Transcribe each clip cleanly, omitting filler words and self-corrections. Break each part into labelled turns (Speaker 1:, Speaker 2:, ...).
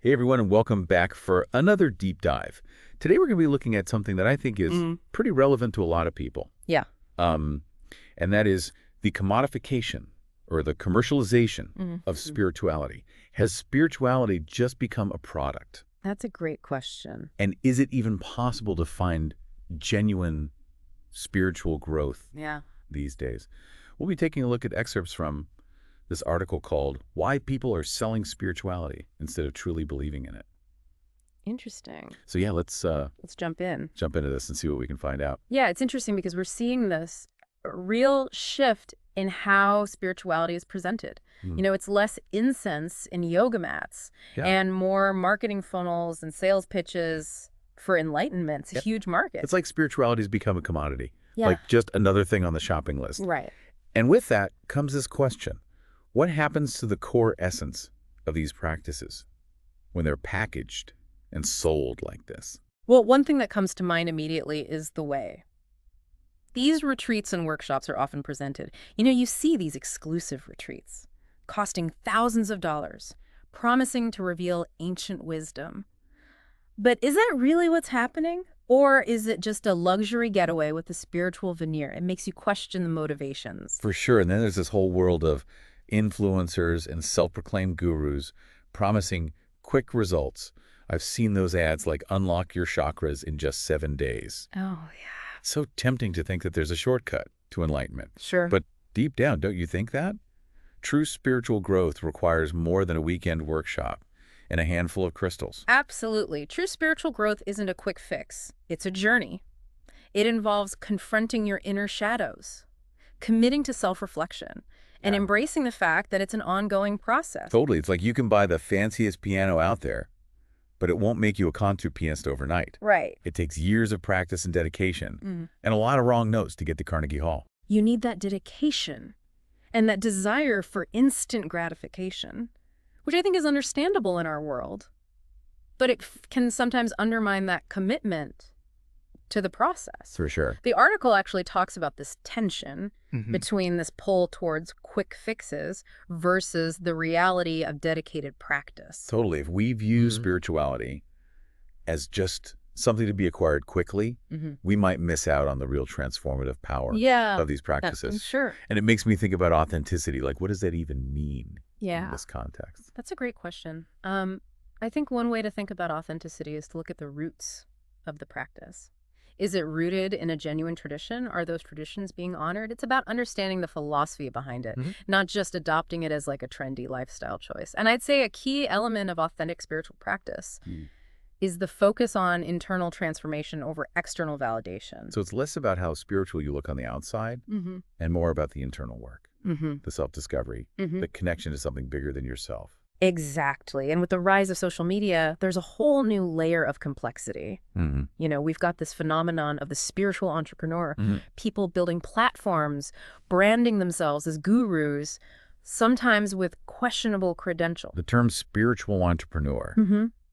Speaker 1: Hey everyone, and welcome back for another deep dive. Today we're going to be looking at something that I think is pretty relevant to a lot of people.
Speaker 2: Yeah.
Speaker 1: Um, and that is the commodification or the commercialization of
Speaker 2: Mhm.
Speaker 1: spirituality. Has spirituality just become a product?
Speaker 2: That's a great question.
Speaker 1: And is it even possible to find genuine spiritual growth
Speaker 2: Yeah.
Speaker 1: these days? We'll be taking a look at excerpts from this article called Why People Are Selling Spirituality Instead of Truly Believing in It.
Speaker 2: Interesting.
Speaker 1: So yeah, let's
Speaker 2: Let's jump in.
Speaker 1: jump into this and see what we can find out.
Speaker 2: Yeah, it's interesting because we're seeing this real shift in how spirituality is presented. It's less incense and yoga mats
Speaker 1: Yeah.
Speaker 2: and more marketing funnels and sales pitches for enlightenment. It's a
Speaker 1: Yep.
Speaker 2: huge market.
Speaker 1: It's like spirituality has become a commodity,
Speaker 2: Yeah.
Speaker 1: like just another thing on the shopping list.
Speaker 2: Right.
Speaker 1: And with that comes this question. What happens to the core essence of these practices when they're packaged and sold like this?
Speaker 2: Well, one thing that comes to mind immediately is the way. These retreats and workshops are often presented. You see these exclusive retreats, costing thousands of dollars, promising to reveal ancient wisdom. But is that really what's happening? Or is it just a luxury getaway with a spiritual veneer? It makes you question the motivations.
Speaker 1: For sure. And then there's this whole world of influencers and self-proclaimed gurus promising quick results. I've seen those ads like unlock your chakras in just 7 days.
Speaker 2: Oh, yeah.
Speaker 1: So tempting to think that there's a shortcut to enlightenment.
Speaker 2: Sure.
Speaker 1: But deep down, don't you think that? True spiritual growth requires more than a weekend workshop and a handful of crystals.
Speaker 2: Absolutely. True spiritual growth isn't a quick fix. It's a journey. It involves confronting your inner shadows, committing to self-reflection, and
Speaker 1: Yeah.
Speaker 2: embracing the fact that it's an ongoing process.
Speaker 1: Totally. It's like you can buy the fanciest piano out there, but it won't make you a concert pianist overnight.
Speaker 2: Right.
Speaker 1: It takes years of practice and dedication
Speaker 2: Mm.
Speaker 1: and a lot of wrong notes to get to Carnegie Hall.
Speaker 2: You need that dedication and that desire for instant gratification, which I think is understandable in our world, but it can sometimes undermine that commitment to the process.
Speaker 1: For sure.
Speaker 2: The article actually talks about this tension
Speaker 1: Mhm.
Speaker 2: between this pull towards quick fixes versus the reality of dedicated practice.
Speaker 1: Totally. If we view
Speaker 2: Mhm.
Speaker 1: spirituality as just something to be acquired quickly, we might miss out on the real transformative power
Speaker 2: Yeah,
Speaker 1: of these practices.
Speaker 2: sure.
Speaker 1: And it makes me think about authenticity. Like, what does that even mean in
Speaker 2: Yeah,
Speaker 1: this context?
Speaker 2: that's a great question. I think one way to think about authenticity is to look at the roots of the practice. Is it rooted in a genuine tradition? Are those traditions being honored? It's about understanding the philosophy behind it, not just adopting it as like a trendy lifestyle choice. And I'd say a key element of authentic spiritual practice is the focus on internal transformation over external validation.
Speaker 1: So it's less about how spiritual you look on the outside and more about the internal work, the self-discovery, the connection to something bigger than yourself.
Speaker 2: Exactly. And with the rise of social media, there's a whole new layer of complexity. We've got this phenomenon of the spiritual entrepreneur, people building platforms, branding themselves as gurus, sometimes with questionable credentials.
Speaker 1: The term spiritual entrepreneur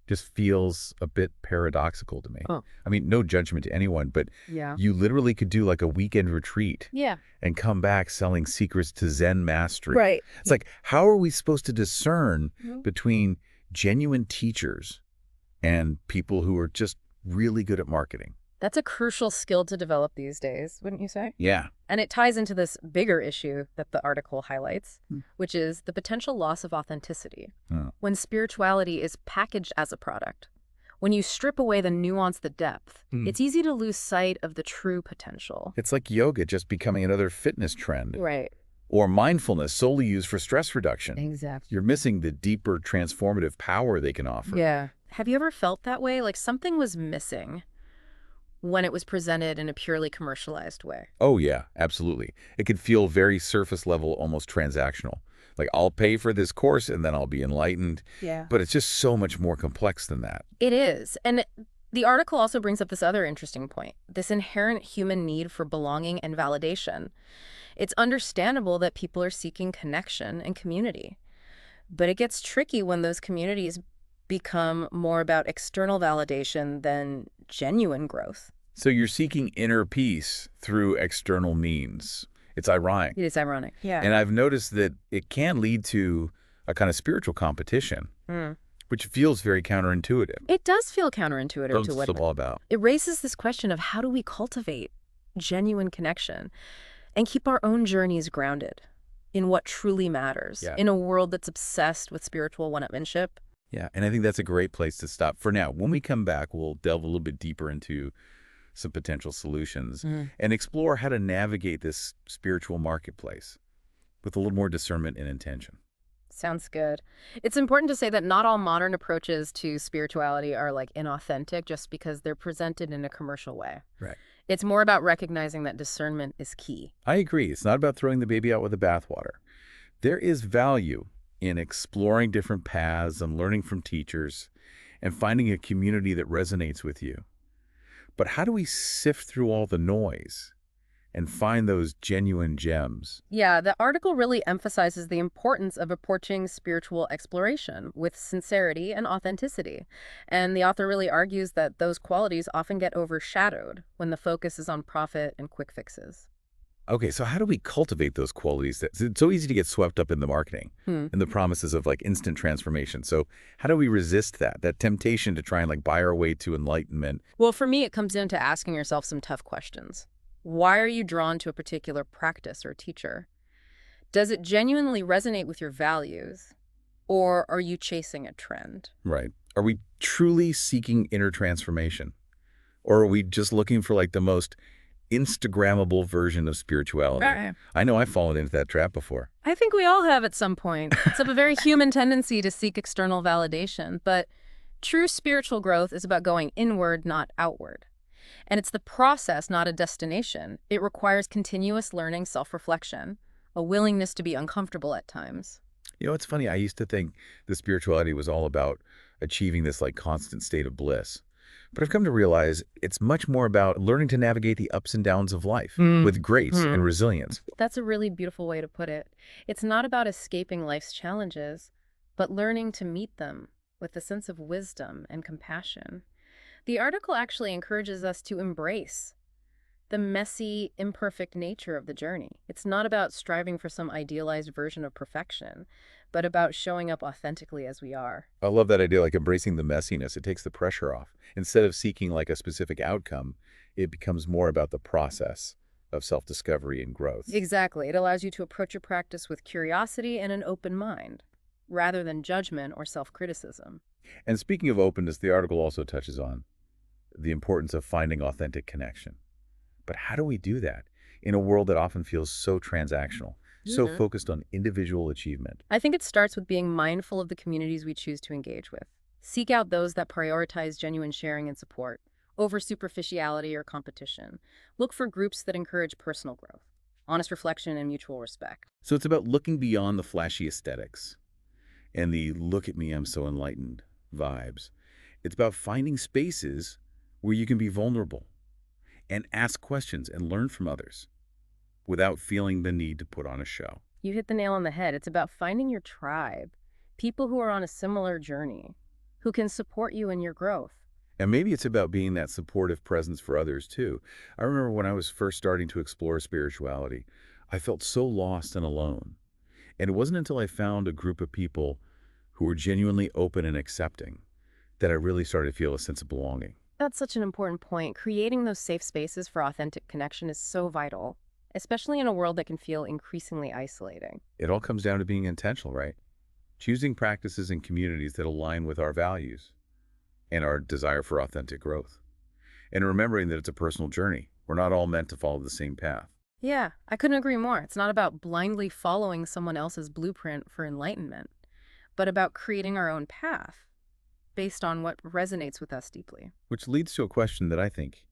Speaker 1: just feels a bit paradoxical to me.
Speaker 2: Oh.
Speaker 1: I mean, no judgment to anyone, but
Speaker 2: Yeah.
Speaker 1: you literally could do like a weekend retreat
Speaker 2: Yeah.
Speaker 1: and come back selling secrets to Zen mastery.
Speaker 2: Right.
Speaker 1: It's like, how are we supposed to discern between genuine teachers and people who are just really good at marketing?
Speaker 2: That's a crucial skill to develop these days, wouldn't you say?
Speaker 1: Yeah.
Speaker 2: And it ties into this bigger issue that the article highlights, which is the potential loss of authenticity.
Speaker 1: Oh.
Speaker 2: When spirituality is packaged as a product, when you strip away the nuance, the depth, it's easy to lose sight of the true potential.
Speaker 1: It's like yoga just becoming another fitness trend.
Speaker 2: Right.
Speaker 1: Or mindfulness solely used for stress reduction.
Speaker 2: Exactly.
Speaker 1: You're missing the deeper transformative power they can offer.
Speaker 2: Yeah. Have you ever felt that way? Like something was missing when it was presented in a purely commercialized way?
Speaker 1: Oh, yeah, absolutely. It could feel very surface level, almost transactional. Like, I'll pay for this course and then I'll be enlightened.
Speaker 2: Yeah.
Speaker 1: But it's just so much more complex than that.
Speaker 2: It is. And the article also brings up this other interesting point, this inherent human need for belonging and validation. It's understandable that people are seeking connection and community, but it gets tricky when those communities become more about external validation than genuine growth.
Speaker 1: So you're seeking inner peace through external means. It's ironic.
Speaker 2: It is ironic. Yeah.
Speaker 1: And I've noticed that it can lead to a kind of spiritual competition which feels very counterintuitive.
Speaker 2: It does feel counterintuitive
Speaker 1: What's
Speaker 2: to what
Speaker 1: it all about?
Speaker 2: it raises this question of how do we cultivate genuine connection and keep our own journeys grounded in what truly matters
Speaker 1: Yeah.
Speaker 2: in a world that's obsessed with spiritual one-upmanship.
Speaker 1: Yeah, and I think that's a great place to stop for now. When we come back, we'll delve a little bit deeper into some potential solutions and explore how to navigate this spiritual marketplace with a little more discernment and intention.
Speaker 2: Sounds good. It's important to say that not all modern approaches to spirituality are like inauthentic just because they're presented in a commercial way.
Speaker 1: Right.
Speaker 2: It's more about recognizing that discernment is key.
Speaker 1: I agree. It's not about throwing the baby out with the bathwater. There is value in exploring different paths and learning from teachers and finding a community that resonates with you. But how do we sift through all the noise and find those genuine gems?
Speaker 2: Yeah, the article really emphasizes the importance of approaching spiritual exploration with sincerity and authenticity. And the author really argues that those qualities often get overshadowed when the focus is on profit and quick fixes.
Speaker 1: Okay, so how do we cultivate those qualities? It's so easy to get swept up in the marketing and the promises of like instant transformation. So how do we resist that temptation to try and like buy our way to enlightenment?
Speaker 2: Well, for me, it comes down to asking yourself some tough questions. Why are you drawn to a particular practice or teacher? Does it genuinely resonate with your values? Or are you chasing a trend?
Speaker 1: Right. Are we truly seeking inner transformation? Or are we just looking for like the most Instagrammable version of spirituality?
Speaker 2: Right.
Speaker 1: I know I've fallen into that trap before.
Speaker 2: I think we all have at some point. It's a very human tendency to seek external validation, but true spiritual growth is about going inward, not outward. And it's the process, not a destination. It requires continuous learning, self-reflection, a willingness to be uncomfortable at times.
Speaker 1: You know, it's funny. I used to think the spirituality was all about achieving this like constant state of bliss. But I've come to realize it's much more about learning to navigate the ups and downs of life with grace and resilience.
Speaker 2: That's a really beautiful way to put it. It's not about escaping life's challenges, but learning to meet them with a sense of wisdom and compassion. The article actually encourages us to embrace the messy, imperfect nature of the journey. It's not about striving for some idealized version of perfection, but about showing up authentically as we are.
Speaker 1: I love that idea, like embracing the messiness. It takes the pressure off. Instead of seeking like a specific outcome, it becomes more about the process of self-discovery and growth.
Speaker 2: Exactly. It allows you to approach your practice with curiosity and an open mind, rather than judgment or self-criticism.
Speaker 1: And speaking of openness, the article also touches on the importance of finding authentic connection. But how do we do that in a world that often feels so transactional, so focused on individual achievement?
Speaker 2: I think it starts with being mindful of the communities we choose to engage with. Seek out those that prioritize genuine sharing and support over superficiality or competition. Look for groups that encourage personal growth, honest reflection, and mutual respect.
Speaker 1: So it's about looking beyond the flashy aesthetics and the look at me, I'm so enlightened vibes. It's about finding spaces where you can be vulnerable and ask questions and learn from others without feeling the need to put on a show.
Speaker 2: You hit the nail on the head. It's about finding your tribe, people who are on a similar journey, who can support you in your growth.
Speaker 1: And maybe it's about being that supportive presence for others too. I remember when I was first starting to explore spirituality, I felt so lost and alone. And it wasn't until I found a group of people who were genuinely open and accepting that I really started to feel a sense of belonging.
Speaker 2: That's such an important point. Creating those safe spaces for authentic connection is so vital, especially in a world that can feel increasingly isolating.
Speaker 1: It all comes down to being intentional, right? Choosing practices and communities that align with our values and our desire for authentic growth. And remembering that it's a personal journey. We're not all meant to follow the same path.
Speaker 2: Yeah, I couldn't agree more. It's not about blindly following someone else's blueprint for enlightenment, but about creating our own path based on what resonates with us deeply.
Speaker 1: Which leads to a question that I think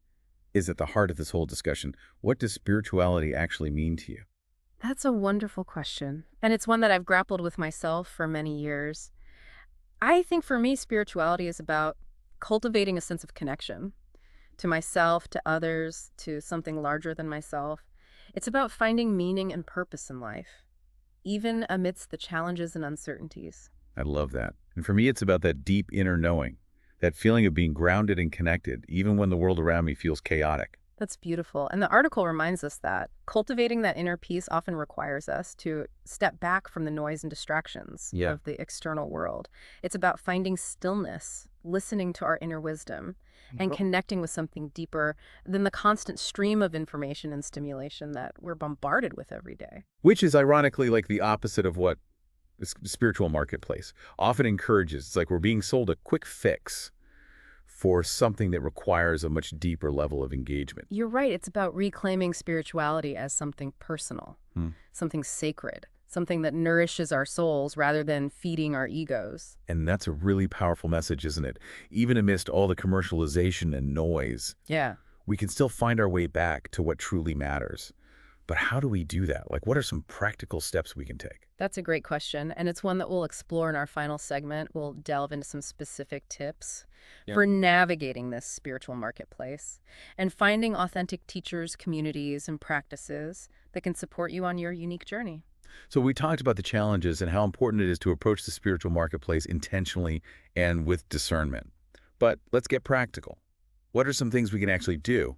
Speaker 1: is at the heart of this whole discussion. What does spirituality actually mean to you?
Speaker 2: That's a wonderful question, and it's one that I've grappled with myself for many years. I think for me, spirituality is about cultivating a sense of connection to myself, to others, to something larger than myself. It's about finding meaning and purpose in life, even amidst the challenges and uncertainties.
Speaker 1: I love that. And for me, it's about that deep inner knowing, that feeling of being grounded and connected, even when the world around me feels chaotic.
Speaker 2: That's beautiful. And the article reminds us that cultivating that inner peace often requires us to step back from the noise and distractions
Speaker 1: Yeah.
Speaker 2: of the external world. It's about finding stillness, listening to our inner wisdom, and
Speaker 1: Well,
Speaker 2: connecting with something deeper than the constant stream of information and stimulation that we're bombarded with every day.
Speaker 1: which is ironically like the opposite of what the spiritual marketplace often encourages. It's like we're being sold a quick fix for something that requires a much deeper level of engagement.
Speaker 2: You're right. It's about reclaiming spirituality as something personal,
Speaker 1: Hmm.
Speaker 2: something sacred, something that nourishes our souls rather than feeding our egos.
Speaker 1: And that's a really powerful message, isn't it? Even amidst all the commercialization and noise,
Speaker 2: Yeah.
Speaker 1: we can still find our way back to what truly matters. But how do we do that? Like, what are some practical steps we can take?
Speaker 2: That's a great question, and it's one that we'll explore in our final segment. We'll delve into some specific tips
Speaker 1: Yeah.
Speaker 2: for navigating this spiritual marketplace and finding authentic teachers, communities, and practices that can support you on your unique journey.
Speaker 1: So we talked about the challenges and how important it is to approach the spiritual marketplace intentionally and with discernment. But let's get practical. What are some things we can actually do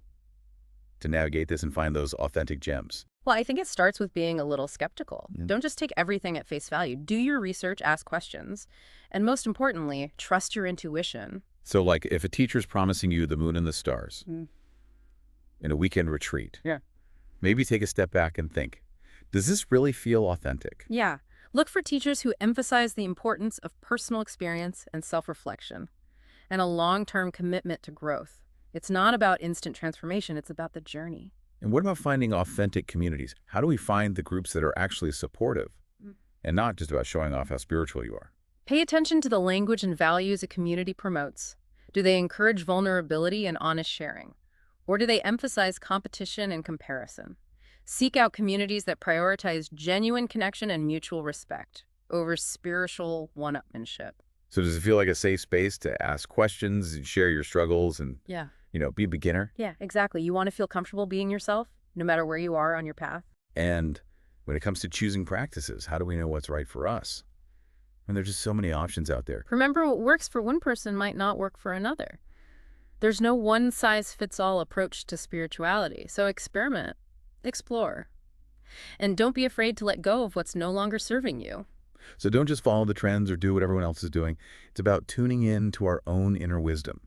Speaker 1: to navigate this and find those authentic gems?
Speaker 2: Well, I think it starts with being a little skeptical.
Speaker 1: Yeah.
Speaker 2: Don't just take everything at face value. Do your research, ask questions, and most importantly, trust your intuition.
Speaker 1: So like if a teacher's promising you the moon and the stars
Speaker 2: Mm.
Speaker 1: in a weekend retreat,
Speaker 2: Yeah.
Speaker 1: maybe take a step back and think, does this really feel authentic?
Speaker 2: Yeah. Look for teachers who emphasize the importance of personal experience and self-reflection and a long-term commitment to growth. It's not about instant transformation, it's about the journey.
Speaker 1: And what about finding authentic communities? How do we find the groups that are actually supportive
Speaker 2: Mm.
Speaker 1: and not just about showing off how spiritual you are?
Speaker 2: Pay attention to the language and values a community promotes. Do they encourage vulnerability and honest sharing? Or do they emphasize competition and comparison? Seek out communities that prioritize genuine connection and mutual respect over spiritual one-upmanship.
Speaker 1: So does it feel like a safe space to ask questions and share your struggles and,
Speaker 2: Yeah.
Speaker 1: be a beginner?
Speaker 2: Yeah, exactly. You want to feel comfortable being yourself, no matter where you are on your path.
Speaker 1: And when it comes to choosing practices, how do we know what's right for us? And there's just so many options out there.
Speaker 2: Remember, what works for one person might not work for another. There's no one-size-fits-all approach to spirituality, so experiment, explore, and don't be afraid to let go of what's no longer serving you.
Speaker 1: So don't just follow the trends or do what everyone else is doing. It's about tuning in to our own inner wisdom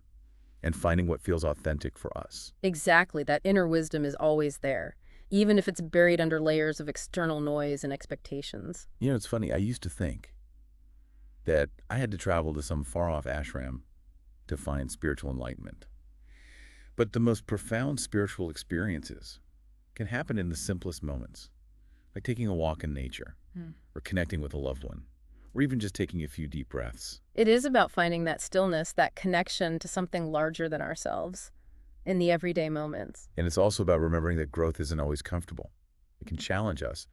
Speaker 1: and finding what feels authentic for us.
Speaker 2: Exactly, that inner wisdom is always there, even if it's buried under layers of external noise and expectations.
Speaker 1: It's funny. I used to think that I had to travel to some far-off ashram to find spiritual enlightenment. But the most profound spiritual experiences can happen in the simplest moments, like taking a walk in nature, or connecting with a loved one, or even just taking a few deep breaths.
Speaker 2: It is about finding that stillness, that connection to something larger than ourselves in the everyday moments.
Speaker 1: And it's also about remembering that growth isn't always comfortable. It can challenge us,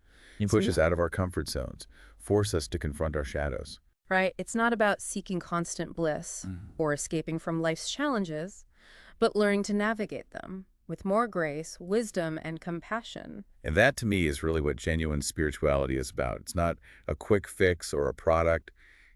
Speaker 1: push us out of our comfort zones, force us to confront our shadows.
Speaker 2: Right? It's not about seeking constant bliss or escaping from life's challenges, but learning to navigate them with more grace, wisdom, and compassion.
Speaker 1: And that, to me, is really what genuine spirituality is about. It's not a quick fix or a product.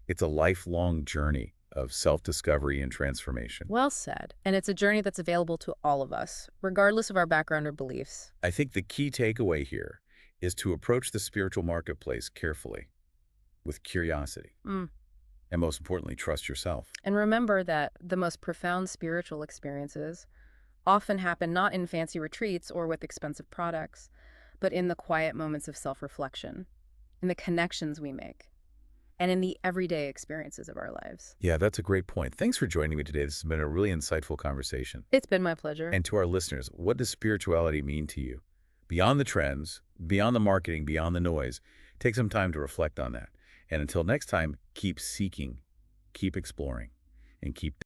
Speaker 1: It's a lifelong journey of self-discovery and transformation.
Speaker 2: Well said. And it's a journey that's available to all of us, regardless of our background or beliefs.
Speaker 1: I think the key takeaway here is to approach the spiritual marketplace carefully, with curiosity,
Speaker 2: Mm.
Speaker 1: and most importantly, trust yourself.
Speaker 2: And remember that the most profound spiritual experiences often happen not in fancy retreats or with expensive products, but in the quiet moments of self-reflection, in the connections we make, and in the everyday experiences of our lives.
Speaker 1: Yeah, that's a great point. Thanks for joining me today. This has been a really insightful conversation.
Speaker 2: It's been my pleasure.
Speaker 1: And to our listeners, what does spirituality mean to you? Beyond the trends, beyond the marketing, beyond the noise, take some time to reflect on that. And until next time, keep seeking, keep exploring, and keep